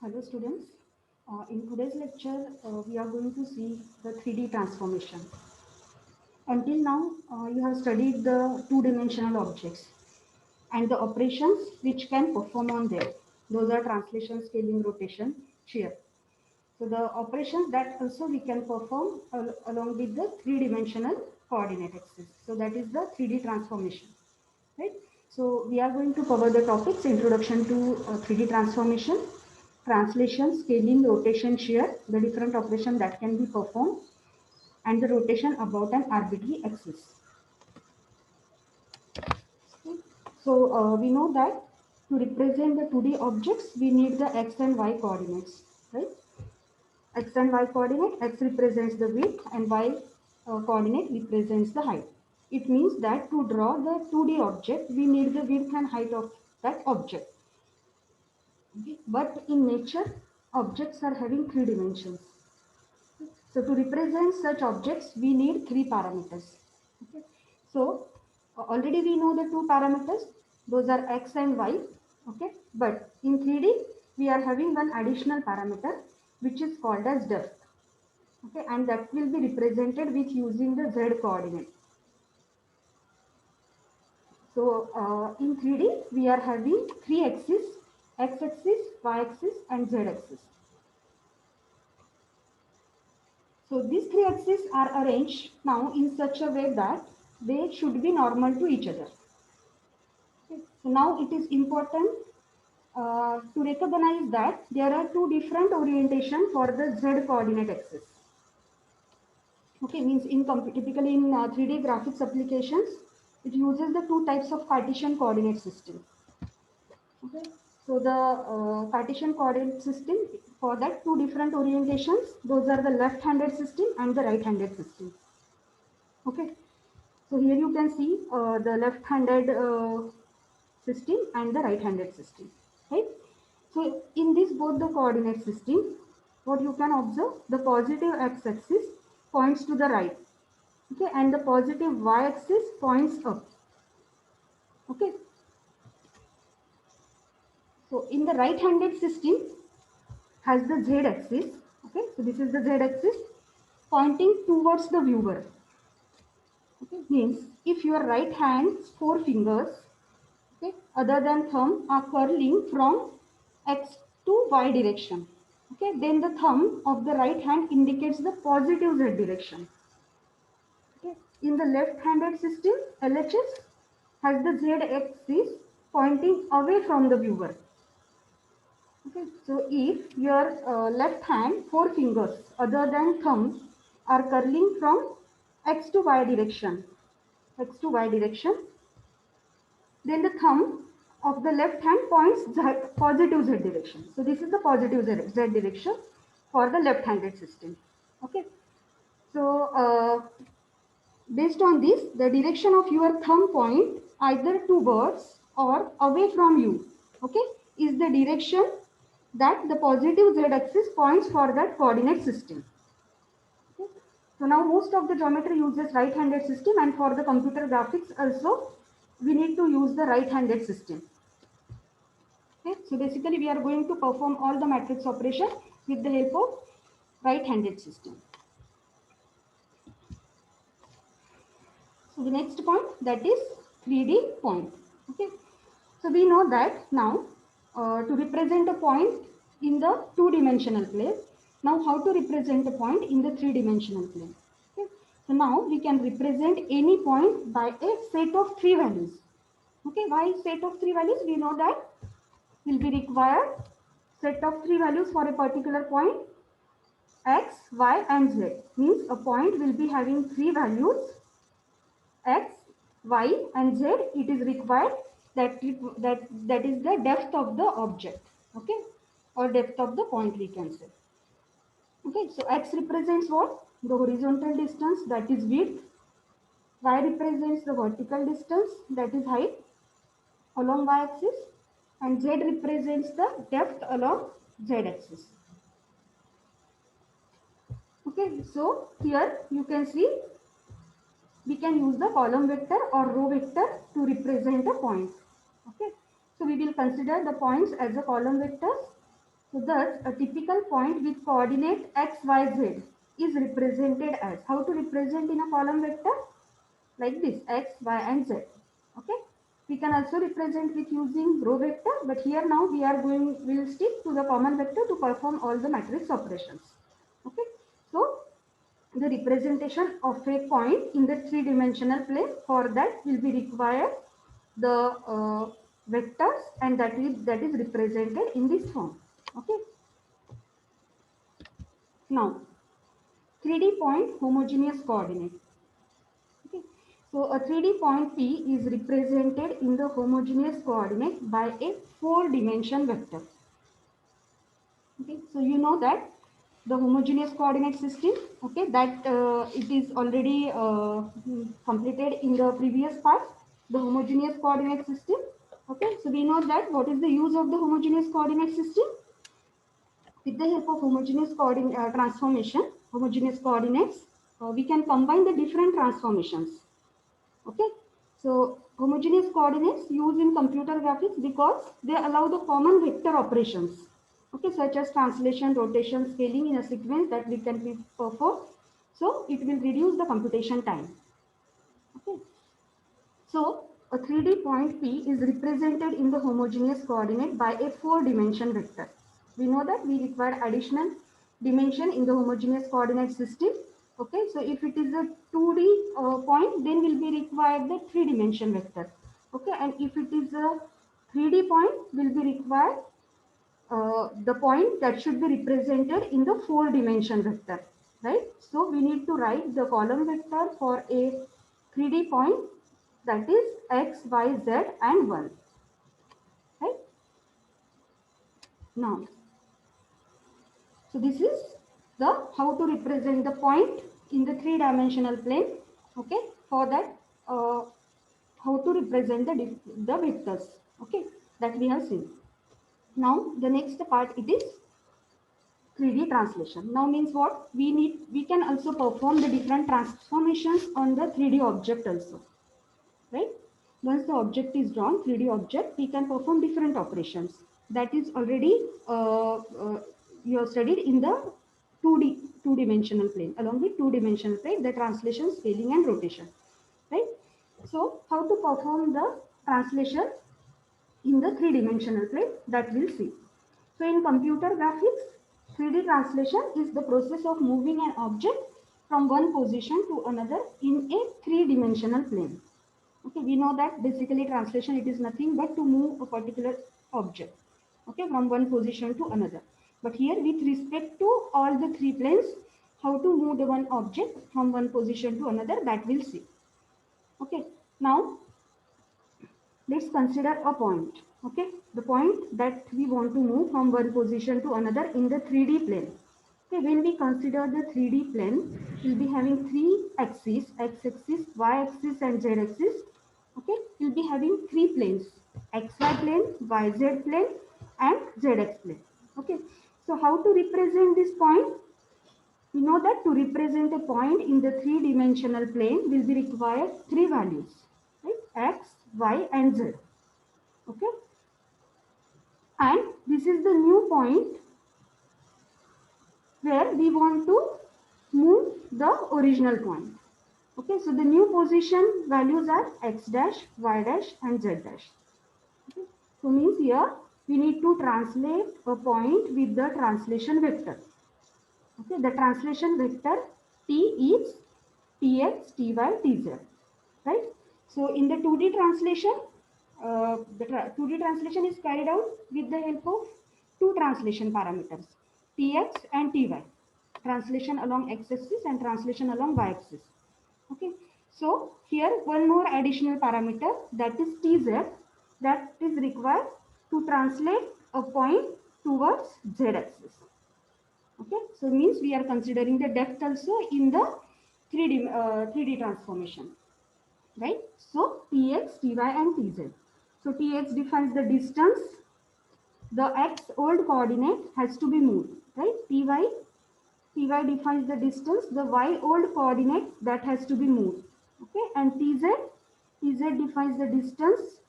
Hello students. In today's lecture, we are going to see the 3D transformation. Until now, you have studied the two-dimensional objects and the operations which can perform on them. Those are translation, scaling, rotation, shear. So the operations that also we can perform along with the three-dimensional coordinate axis. So that is the 3D transformation, right? So we are going to cover the topics: introduction to 3D transformation, translation, scaling, rotation, shear, the different operations that can be performed, and the rotation about an arbitrary axis. So we know that to represent the 2D objects, we need the x and y coordinates, right? X and y coordinate, x represents the width and y coordinate represents the height. It means that to draw the 2D object, we need the width and height of that object. But in nature, objects are having three dimensions. So to represent such objects, we need three parameters. Okay. So already we know the two parameters. Those are x and y. Okay. But in 3D, we are having one additional parameter, which is called as depth. Okay. And that will be represented with using the z coordinate. So in 3D, we are having three axes: x axis, y axis, and z axis. So these three axes are arranged now in such a way that they should be normal to each other. Okay. So now it is important to recognize that there are two different orientation for the z coordinate axis. Okay, means typically in 3D graphics applications, it uses the two types of Cartesian coordinate system. Okay, so the Cartesian coordinate system, for that two different orientations, those are the left-handed system and the right-handed system. Okay, so here you can see the left-handed system and the right-handed system, right? So in this both the coordinate system, what you can observe, the positive x-axis points to the right, okay, and the positive y-axis points up. Okay, so in the right-handed system has the z-axis. Okay, so this is the z-axis pointing towards the viewer. Okay, means if your right hand's four fingers, okay, other than thumb, are curling from x to y direction, okay, then the thumb of the right hand indicates the positive z direction. Okay. In the left-handed system, LHS has the z axis pointing away from the viewer. Okay. So if your left hand four fingers other than thumb are curling from x to y direction, then the thumb of the left hand points positive z direction. So this is the positive z direction for the left-handed system. Okay. So based on this, the direction of your thumb point either towards or away from you, okay, is the direction that the positive z axis points for that coordinate system. Okay. So now most of the geometry uses right-handed system, and for the computer graphics also we need to use the right-handed system. Okay. So basically we are going to perform all the matrix operation with the help of right-handed system. So the next point, that is 3D point. Okay. So we know that now to represent a point in the two-dimensional plane. Now how to represent a point in the three-dimensional plane? Okay. So now we can represent any point by a set of three values. Okay. Why set of three values? We know that will be required set of three values for a particular point: x, y, and z. Means a point will be having three values: x, y, and z. It is required that is the depth of the object, okay, or depth of the point, we can say. Okay, so x represents what? The horizontal distance, that is width. Y represents the vertical distance, that is height along y axis, and z represents the depth along z axis. Okay, so here you can see we can use the column vector or row vector to represent a point. Okay, so we will consider the points as a column vectors. So thus, a typical point with coordinate x, y, z is represented as, how to represent in a column vector? Like this, x, y, and z. Okay. We can also represent with using row vector, but here now we'll stick to the common vector to perform all the matrix operations. Okay. So the representation of a point in the three-dimensional plane, for that will be required the vectors, and that is represented in this form. Okay. Now 3D point homogeneous coordinate. Okay. So a 3D point P is represented in the homogeneous coordinate by a 4-dimension vector. Okay. So you know that the homogeneous coordinate system, okay, that it is already completed in the previous part, the homogeneous coordinate system. Okay. So we know that what is the use of the homogeneous coordinate system. With the help of homogeneous homogeneous coordinates, we can combine the different transformations. Okay, so homogeneous coordinates used in computer graphics because they allow the common vector operations. Okay, such as translation, rotation, scaling in a sequence that we can perform. So it will reduce the computation time. Okay, so a 3D point P is represented in the homogeneous coordinate by a 4-dimension vector. We know that we require additional dimension in the homogeneous coordinate system. Okay, so if it is a 2D point, then will be required the 3-dimension vector. Okay, and if it is a 3D point, will be required the point that should be represented in the 4-dimension vector, right? So we need to write the column vector for a 3D point, that is x, y, z, and 1, right? Now, so this is the how to represent the point in the 3-dimensional plane. Okay, for that how to represent the vectors. Okay, that we have seen. Now the next part, it is 3D translation. Now means what? We can also perform the different transformations on the 3D object also, right? Once the object is drawn, 3D object, we can perform different operations. That is already you have studied in the 2-dimensional plane. Along with 2-dimensional plane, the translation, scaling, and rotation, right? So how to perform the translation in the 3-dimensional plane, that we'll see. So in computer graphics, 3D translation is the process of moving an object from one position to another in a 3-dimensional plane. Okay, we know that basically translation, it is nothing but to move a particular object, okay, from one position to another. But here with respect to all the 3 planes, how to move the one object from one position to another, that we'll see. Okay, now let's consider a point. Okay, the point that we want to move from one position to another in the 3D plane. Okay, when we consider the 3D plane, we'll be having 3 axes, x-axis, y-axis, and z-axis. Okay, we'll be having 3 planes, xy plane, yz plane, and zx plane. Okay, so how to represent this point? We know that to represent a point in the 3-dimensional plane will be required 3 values, right? X, y, and z. Okay, and this is the new point where we want to move the original point. Okay, so the new position values are x dash, y dash, and z dash. Okay, so means here we need to translate a point with the translation vector. Okay, the translation vector t is tx, ty, tz, right? So in the 2D translation, the 2D translation is carried out with the help of 2 translation parameters, tx and ty, translation along x-axis and translation along y-axis. Okay, so here one more additional parameter, that is tz, that is required to translate a point towards z-axis. Okay, so means we are considering the depth also in the 3D transformation, right? So tx, ty, and tz. So tx defines the distance, the x old coordinate has to be moved, right? Ty defines the distance, the y old coordinate that has to be moved. Okay, and tz defines the distance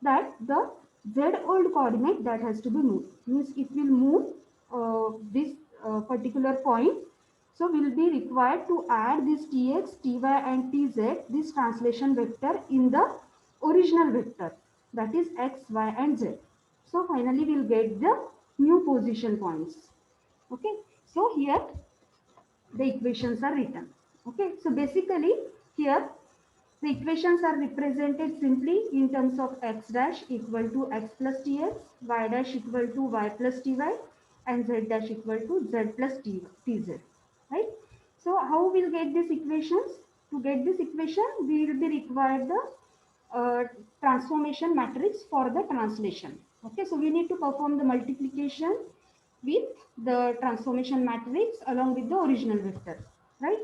that the Z old coordinate that has to be moved. Means it will move this particular point. So we'll be required to add this tx, ty and tz, this translation vector in the original vector, that is x, y and z. So finally we'll get the new position points. Okay. So here the equations are written. Okay. So basically here the equations are represented simply in terms of x dash equal to x plus tx, y dash equal to y plus ty, and z dash equal to z plus tz. Right? So how we'll get these equations? To get this equation, we will be required the transformation matrix for the translation. Okay, so we need to perform the multiplication with the transformation matrix along with the original vector. Right?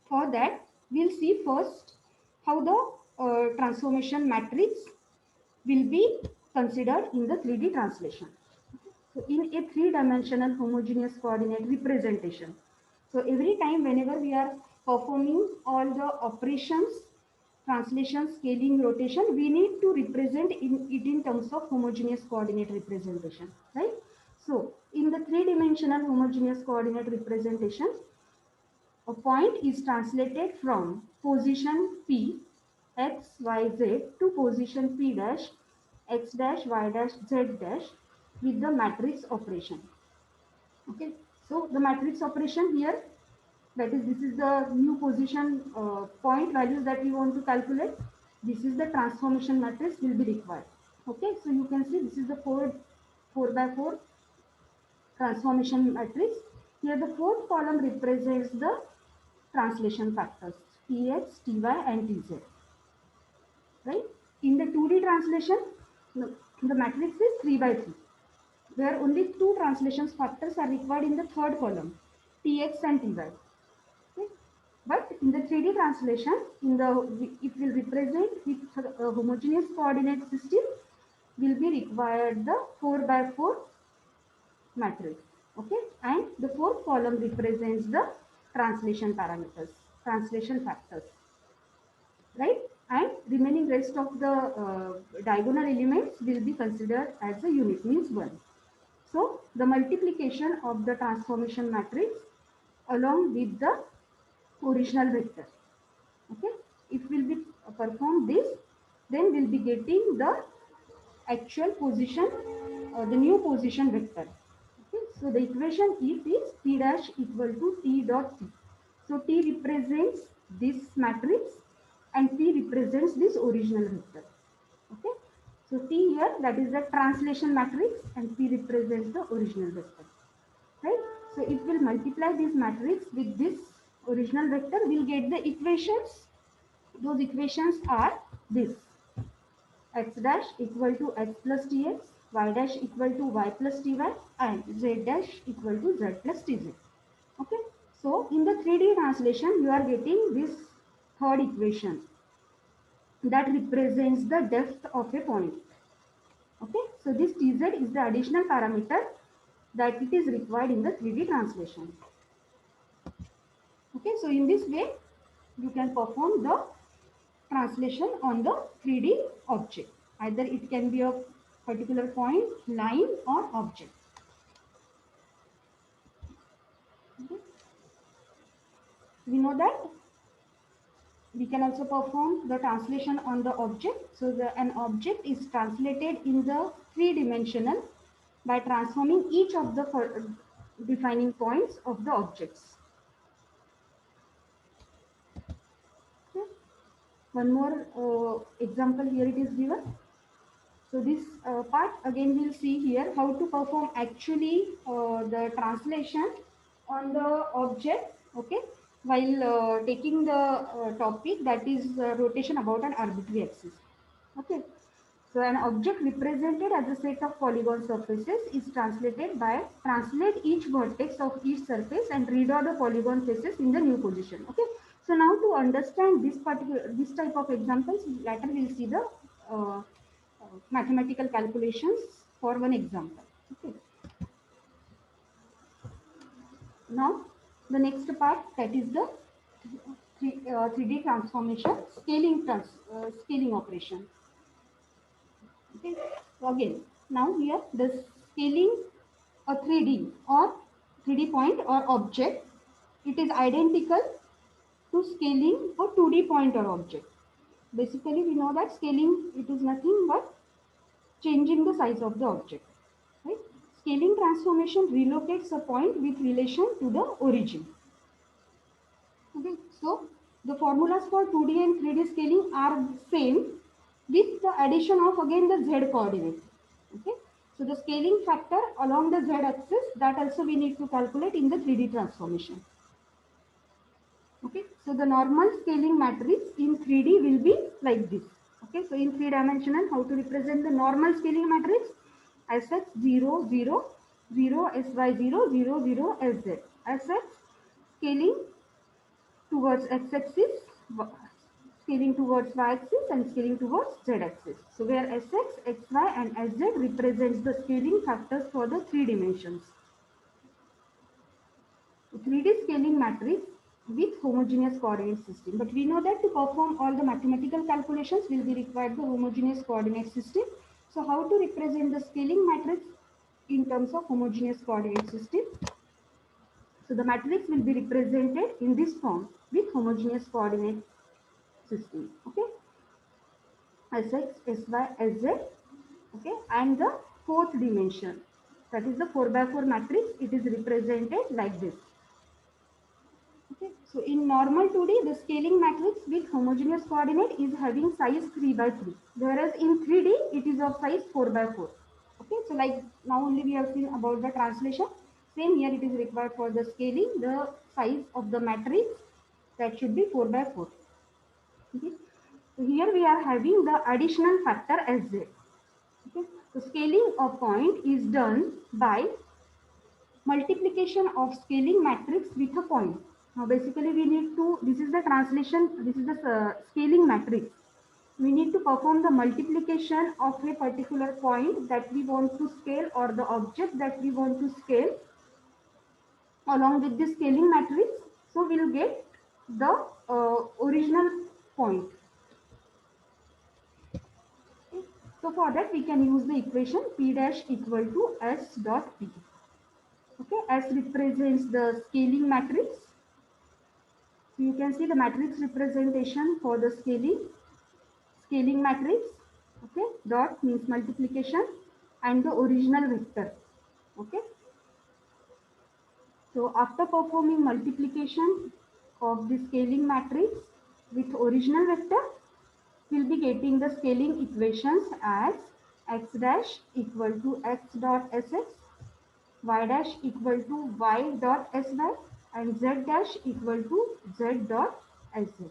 For that, we'll see first how the transformation matrix will be considered in the 3D translation. So in a three-dimensional homogeneous coordinate representation. So every time whenever we are performing all the operations, translation, scaling, rotation, we need to represent it in terms of homogeneous coordinate representation, right? So in the three-dimensional homogeneous coordinate representation, a point is translated from position P x, y, z to position P dash x dash, y dash, z dash with the matrix operation. Okay, so the matrix operation here, that is, this is the new position point values that we want to calculate. This is the transformation matrix will be required. Okay, so you can see this is the 4 by 4 transformation matrix. Here the fourth column represents the translation factors Tx, Ty and Tz. Right? In the 2D translation, the matrix is 3 by 3, where only two translation factors are required in the third column, Tx and Ty. Okay? But in the 3D translation, it will represent with a homogeneous coordinate system will be required the 4 by 4 matrix. Okay, and the fourth column represents the translation parameters, translation factors, right? And remaining rest of the diagonal elements will be considered as a unit, means 1. So the multiplication of the transformation matrix along with the original vector. Okay, if we'll be perform this, then we'll be getting the actual position, the new position vector. Okay, so the equation is T dash equal to T dot T. So T represents this matrix and T represents this original vector. Okay, so T here, that is the translation matrix, and T represents the original vector. Right? So it will multiply this matrix with this original vector. We'll get the equations. Those equations are this: x dash equal to x plus tx, y dash equal to y plus ty, and z dash equal to z plus tz. Okay. So in the 3D translation, you are getting this third equation that represents the depth of a point. Okay. So this tz is the additional parameter that it is required in the 3D translation. Okay. So in this way, you can perform the translation on the 3D object. Either it can be a particular point, line or object. Okay. We know that we can also perform the translation on the object. So an object is translated in the three-dimensional by transforming each of the defining points of the objects. Okay. One more example here it is given. So this part again we'll see here how to perform actually the translation on the object, okay, while taking the topic that is rotation about an arbitrary axis. Okay, so an object represented as a set of polygon surfaces is translate each vertex of each surface and redraw the polygon faces in the new position. Okay, so now to understand this type of examples, later we'll see the mathematical calculations for one example. Okay. Now the next part, that is the 3D transformation scaling operation. Okay. So again, now here the scaling a 3D or 3D point or object, it is identical to scaling a 2D point or object. Basically, we know that scaling, it is nothing but changing the size of the object. Right? Scaling transformation relocates a point with relation to the origin. Okay, so the formulas for 2D and 3D scaling are same with the addition of again the z coordinate. Okay, so the scaling factor along the z axis, that also we need to calculate in the 3D transformation. Okay, so the normal scaling matrix in 3D will be like this. Okay, so in 3-dimensional, how to represent the normal scaling matrix? Sx 0 0 0 sy 0 0 0 sz. Sx scaling towards x-axis, scaling towards y-axis and scaling towards z-axis. So where Sx, Xy and Sz represents the scaling factors for the 3 dimensions. 3D scaling matrix with homogeneous coordinate system. But we know that to perform all the mathematical calculations will be required the homogeneous coordinate system. So how to represent the scaling matrix in terms of homogeneous coordinate system? So the matrix will be represented in this form with homogeneous coordinate system. Okay, Sx, Sy, Sz. Okay, and the fourth dimension, that is the 4x4 matrix, it is represented like this. Okay, so in normal 2D, the scaling matrix with homogeneous coordinate is having size 3x3, whereas in 3D, it is of size 4x4. Okay, so like now only we have seen about the translation. Same here, it is required for the scaling, the size of the matrix, that should be 4x4. Okay, so here we are having the additional factor Sz. Okay, so scaling of point is done by multiplication of scaling matrix with a point. Now basically we need to, this is the translation, this is the scaling matrix. We need to perform the multiplication of a particular point that we want to scale or the object that we want to scale along with the scaling matrix. So we'll get the original point. Okay. So for that we can use the equation P dash equal to S dot P. Okay, S represents the scaling matrix. So you can see the matrix representation for the scaling matrix. Okay, dot means multiplication and the original vector. Okay, so after performing multiplication of the scaling matrix with original vector, we'll be getting the scaling equations as x dash equal to x dot sx, y dash equal to y dot sy, and z dash equal to z dot sz.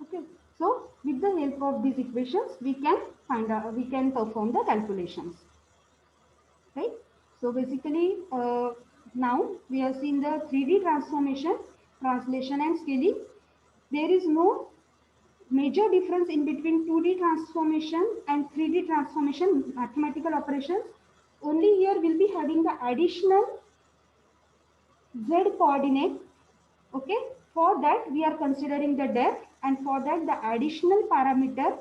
Okay, so with the help of these equations, we can find out, we can perform the calculations, right? So basically, now we have seen the 3D transformation, translation and scaling. There is no major difference in between 2D transformation and 3D transformation mathematical operations. Only here we'll be having the additional z coordinate. Okay, for that we are considering the depth, and for that the additional parameter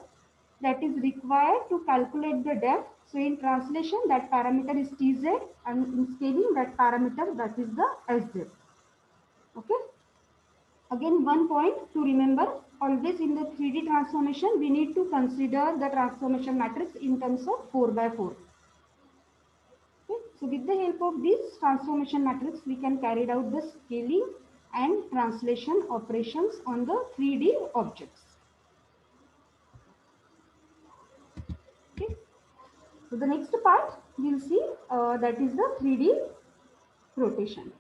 that is required to calculate the depth. So in translation that parameter is tz, and in scaling that parameter, that is the sz. Okay, again one point to remember, always in the 3D transformation we need to consider the transformation matrix in terms of 4x4. Okay. So with the help of this transformation matrix, we can carry out the scaling and translation operations on the 3D objects. Okay. So the next part we'll see that is the 3D rotation.